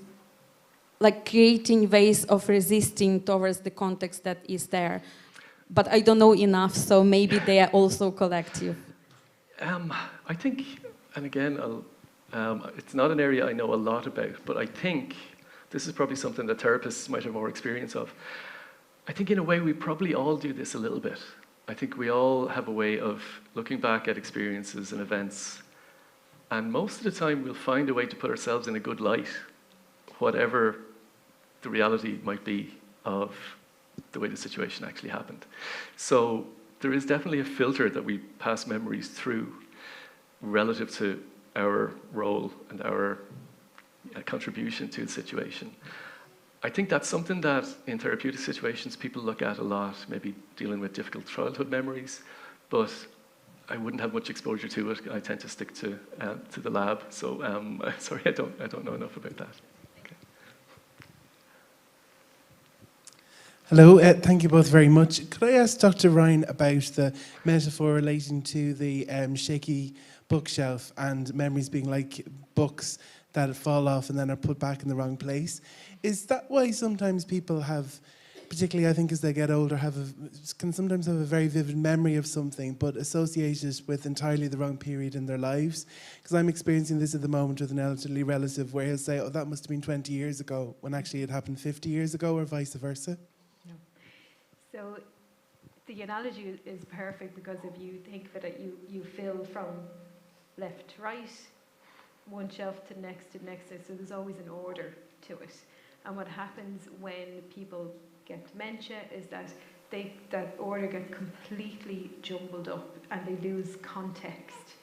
like creating ways of resisting towards the context that is there. But I don't know enough, so maybe they are also collective. I think, and again, it's not an area I know a lot about, but I think this is probably something that therapists might have more experience of. I think in a way we probably all do this a little bit. I think we all have a way of looking back at experiences and events, and most of the time we'll find a way to put ourselves in a good light, whatever the reality might be of the way the situation actually happened. So there is definitely a filter that we pass memories through relative to our role and our contribution to the situation. I think that's something that in therapeutic situations people look at a lot, maybe dealing with difficult childhood memories, but I wouldn't have much exposure to it. I tend to stick to the lab, so sorry, I don't know enough about that. Okay. Hello, thank you both very much. Could I ask Dr. Ryan about the metaphor relating to the shaky bookshelf and memories being like books that fall off and then are put back in the wrong place? Is that why sometimes people have, particularly I think as they get older, can sometimes have a very vivid memory of something but associate it with entirely the wrong period in their lives? Because I'm experiencing this at the moment with an elderly relative where he'll say, oh, that must have been 20 years ago, when actually it happened 50 years ago, or vice versa. No. So the analogy is perfect, because if you think of it, you fill from left to right, one shelf to the next, so there's always an order to it. And what happens when people get dementia is that that order gets completely jumbled up and they lose context.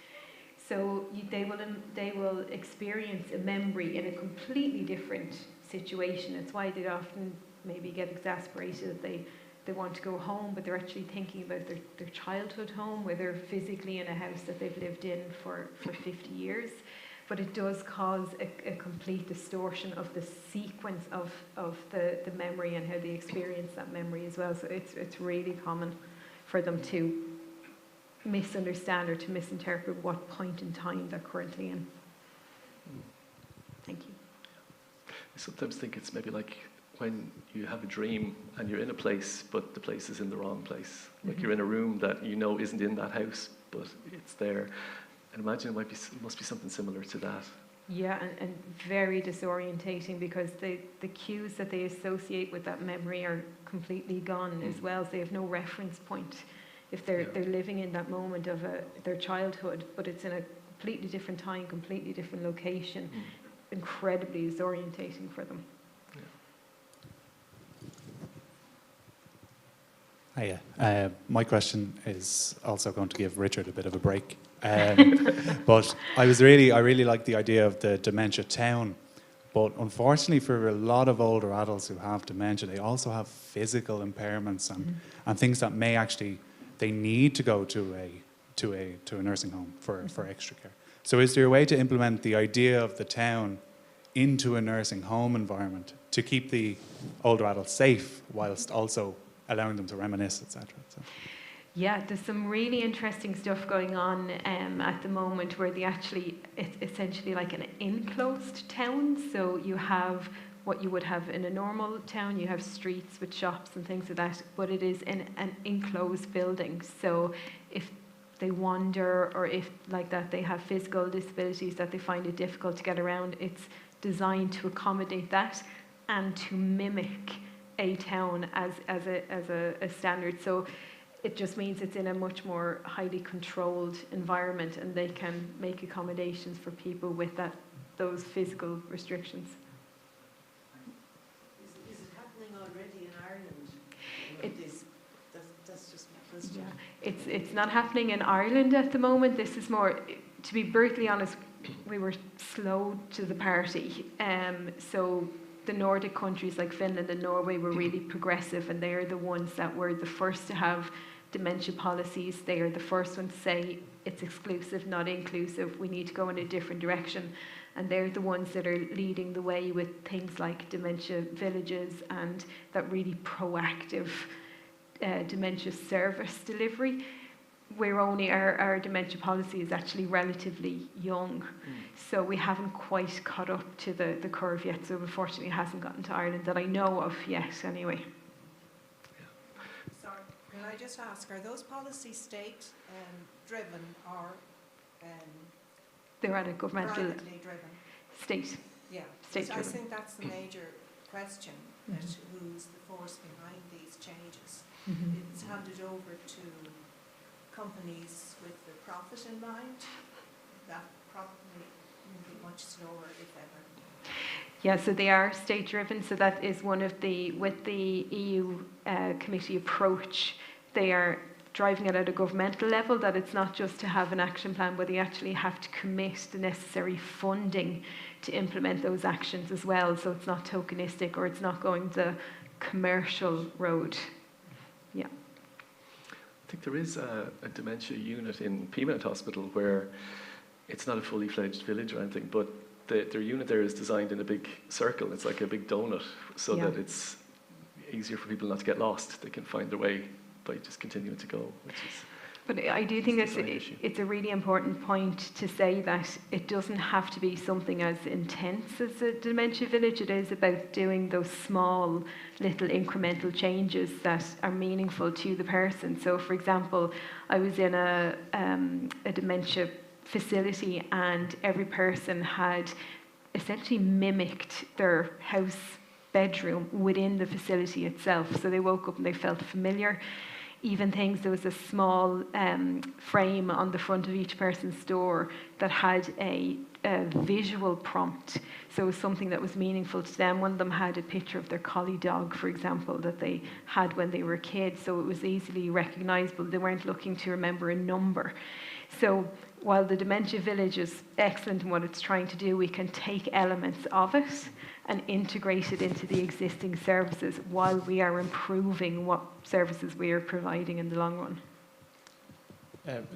So they will experience a memory in a completely different situation. It's why they often maybe get exasperated. They want to go home, but they're actually thinking about their childhood home, where they're physically in a house that they've lived in for 50 years. But it does cause a complete distortion of the sequence of the memory and how they experience that memory as well. So it's really common for them to misunderstand or to misinterpret what point in time they're currently in. Thank you. I sometimes think it's maybe like when you have a dream and you're in a place, but the place is in the wrong place. Like you're in a room that you know isn't in that house, but it's there. And imagine it must be something similar to that. Yeah, and very disorientating, because the cues that they associate with that memory are completely gone as well. So they have no reference point if they're living in that moment of their childhood, but it's in a completely different time, completely different location. Incredibly disorientating for them. Hiya. My question is also going to give Richard a bit of a break. But I really like the idea of the dementia town. But unfortunately, for a lot of older adults who have dementia, they also have physical impairments and things that may actually, they need to go to a nursing home for extra care. So is there a way to implement the idea of the town into a nursing home environment to keep the older adults safe whilst also allowing them to reminisce, etc.? Yeah, there's some really interesting stuff going on at the moment where it's essentially like an enclosed town. So you have what you would have in a normal town, you have streets with shops and things like that, but it is in an enclosed building. So if they wander, or if like that they have physical disabilities that they find it difficult to get around, it's designed to accommodate that and to mimic a town as a standard. So it just means it's in a much more highly controlled environment, and they can make accommodations for people with those physical restrictions. Is it happening already in Ireland? That's just my question. Yeah, it's not happening in Ireland at the moment. This is more, to be brutally honest, we were slow to the party. So the Nordic countries like Finland and Norway were really progressive, and they are the ones that were the first to have dementia policies. They are the first ones to say it's exclusive, not inclusive. We need to go in a different direction. And they're the ones that are leading the way with things like dementia villages and that really proactive dementia service delivery. We're only, our dementia policy is actually relatively young. So we haven't quite caught up to the curve yet. So unfortunately it hasn't gotten to Ireland that I know of yet anyway. Sorry, can I just ask, are those policies state driven or they're at a governmental privately driven? State. Yeah, State I driven. think that's the major question, that who's the force behind these changes. It's handed over to companies with the profit in mind. That probably will be much slower, if ever. Yeah, so they are state driven. So that is one of with the EU committee approach, they are driving it at a governmental level, that it's not just to have an action plan, but they actually have to commit the necessary funding to implement those actions as well. So it's not tokenistic, or it's not going the commercial road. Yeah. I think there is a dementia unit in Maynooth Hospital where it's not a fully fledged village or anything, but their unit there is designed in a big circle. It's like a big donut, so that it's easier for people not to get lost. They can find their way by just continuing to go, which is... But I do think it's a really important point to say that it doesn't have to be something as intense as a dementia village. It is about doing those small, little incremental changes that are meaningful to the person. So, for example, I was in a dementia facility, and every person had essentially mimicked their house bedroom within the facility itself. So they woke up and they felt familiar. even things, there was a small frame on the front of each person's store that had a visual prompt. So it was something that was meaningful to them. One of them had a picture of their collie dog, for example, that they had when they were kids. So it was easily recognizable. They weren't looking to remember a number. So while the Dementia Village is excellent in what it's trying to do, we can take elements of it and integrate it into the existing services while we are improving what services we are providing in the long run.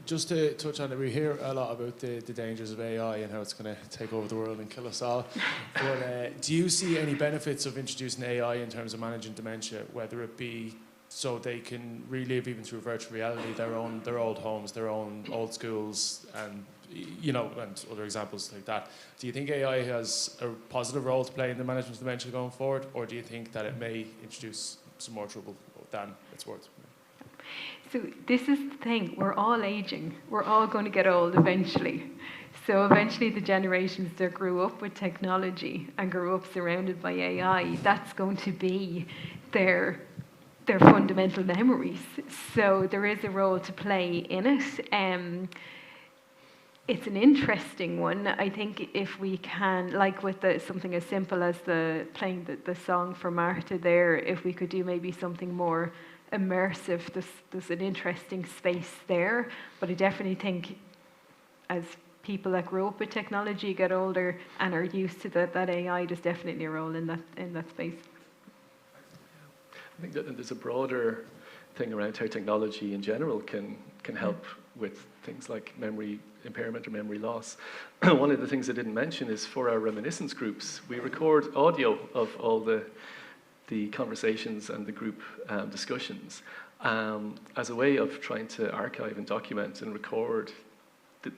Just to touch on it, we hear a lot about the dangers of AI and how it's going to take over the world and kill us all. But do you see any benefits of introducing AI in terms of managing dementia, whether it be so they can relive even through virtual reality their old homes, their own old schools, and and other examples like that? Do you think AI has a positive role to play in the management of dementia going forward, or do you think that it may introduce some more trouble than it's worth? So this is the thing, we're all aging. We're all going to get old eventually. So eventually the generations that grew up with technology and grew up surrounded by AI, that's going to be their fundamental memories. So there is a role to play in it. It's an interesting one. I think if we can, like with something as simple as playing the song for Martha there, if we could do maybe something more immersive, there's an interesting space there. But I definitely think as people that grow up with technology get older and are used to that AI, there's definitely a role in that space. I think that there's a broader thing around how technology in general can help with things like memory impairment or memory loss. One of the things I didn't mention is for our reminiscence groups, we record audio of all the conversations and the group discussions as a way of trying to archive and document and record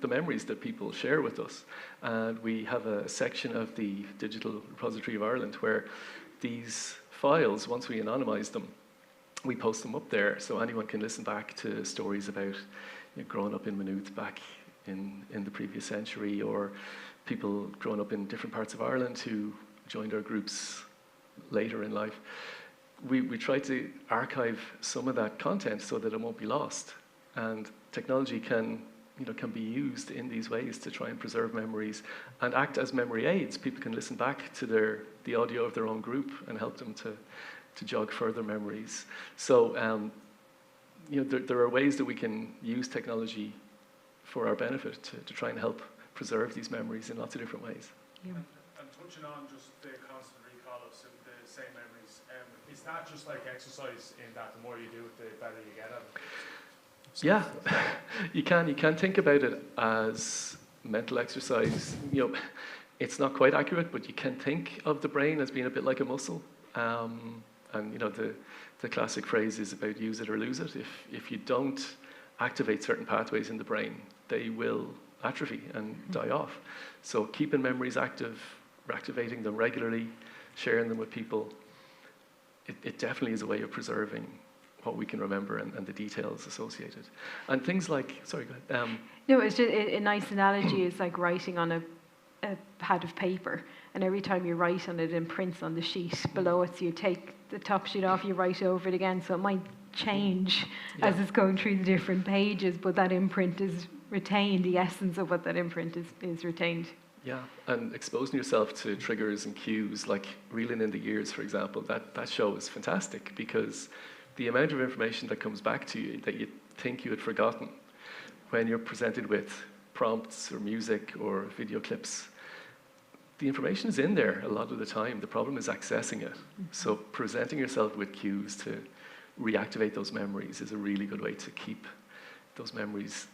the memories that people share with us. And we have a section of the Digital Repository of Ireland where these files, once we anonymise them, we post them up there so anyone can listen back to stories about growing up in Maynooth back in the previous century, or people growing up in different parts of Ireland who joined our groups later in life. We try to archive some of that content so that it won't be lost. And technology can be used in these ways to try and preserve memories and act as memory aids. People can listen back to the audio of their own group and help them to jog further memories. So there are ways that we can use technology for our benefit to try and help preserve these memories in lots of different ways. Yeah. And touching on just the constant recall of the same memories, is that just like exercise in that the more you do it, the better you get at it? Yeah, you can think about it as mental exercise. It's not quite accurate, but you can think of the brain as being a bit like a muscle. And the classic phrase is about use it or lose it. If you don't activate certain pathways in the brain, they will atrophy and die off. So keeping memories active, activating them regularly, sharing them with people, it definitely is a way of preserving what we can remember and the details associated. And things like, sorry, go ahead. No, it's just a nice analogy is like writing on a pad of paper, and every time you write on it, it imprints on the sheet below it, so you take the top sheet off, you write over it again, so it might change as it's going through the different pages, but that imprint is retained, the essence of what that imprint is retained. Yeah, and exposing yourself to triggers and cues, like reeling in the years, for example, that show is fantastic because the amount of information that comes back to you that you think you had forgotten when you're presented with prompts or music or video clips, the information is in there a lot of the time. The problem is accessing it. Mm-hmm. So presenting yourself with cues to reactivate those memories is a really good way to keep those memories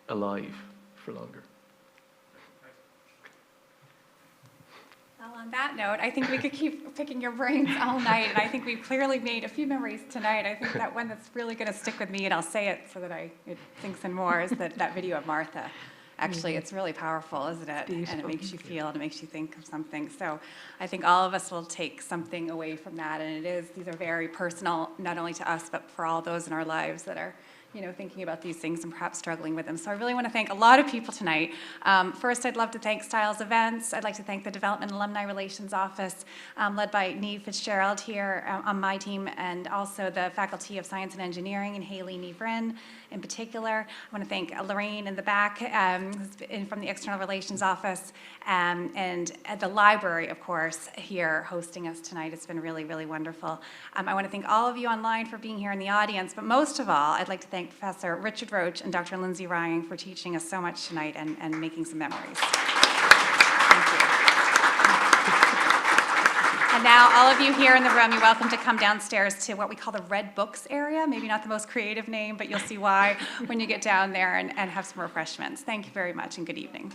alive for longer. Well, on that note, I think we could keep picking your brains all night, and I think we've clearly made a few memories tonight. I think that one that's really going to stick with me, and I'll say it so that it sinks in more, is that video of Martha. Actually, it's really powerful, isn't it? And it makes you feel and it makes you think of something. So I think all of us will take something away from that, and these are very personal, not only to us, but for all those in our lives that are thinking about these things and perhaps struggling with them. So I really want to thank a lot of people tonight. First, I'd love to thank Styles Events. I'd like to thank the Development and Alumni Relations Office, led by Neve Fitzgerald here on my team, and also the Faculty of Science and Engineering and Haley Neve-Rinn in particular. I want to thank Lorraine in the back from the External Relations Office, and at the library, of course, here hosting us tonight. It's been really, really wonderful. I want to thank all of you online for being here in the audience, but most of all, I'd like to thank Professor Richard Roche and Dr. Linzi Ryan for teaching us so much tonight and making some memories. Thank you. And now, all of you here in the room, you're welcome to come downstairs to what we call the Red Books area. Maybe not the most creative name, but you'll see why when you get down there and have some refreshments. Thank you very much and good evening.